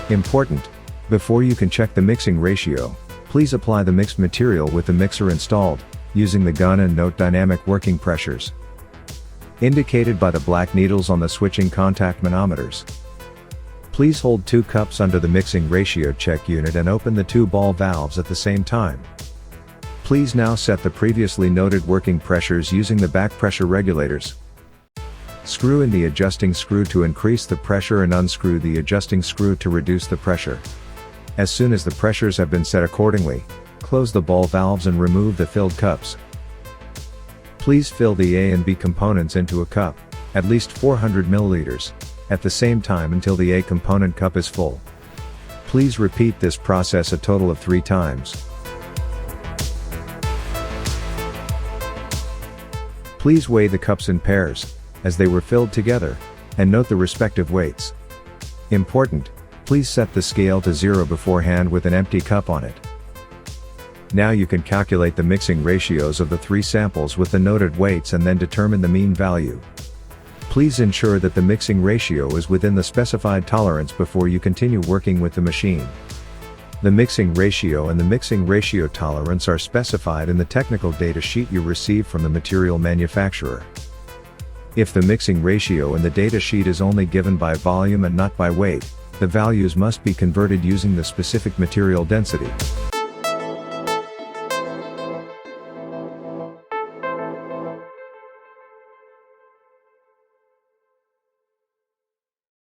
Important: before you can check the mixing ratio, please apply the mixed material with the mixer installed, using the gun and note dynamic working pressures indicated by the black needles on the switching contact manometers. Please hold 2 cups under the mixing ratio check unit and open the 2 ball valves at the same time. Please now set the previously noted working pressures using the back pressure regulators. Screw in the adjusting screw to increase the pressure and unscrew the adjusting screw to reduce the pressure. As soon as the pressures have been set accordingly, close the ball valves and remove the filled cups. Please fill the A and B components into a cup, at least 400 milliliters, at the same time until the A component cup is full. Please repeat this process a total of 3 times. Please weigh the cups in pairs, as they were filled together, and note the respective weights. Important: please set the scale to 0 beforehand with an empty cup on it. Now you can calculate the mixing ratios of the 3 samples with the noted weights and then determine the mean value. Please ensure that the mixing ratio is within the specified tolerance before you continue working with the machine. The mixing ratio and the mixing ratio tolerance are specified in the technical data sheet you receive from the material manufacturer. If the mixing ratio in the data sheet is only given by volume and not by weight, the values must be converted using the specific material density.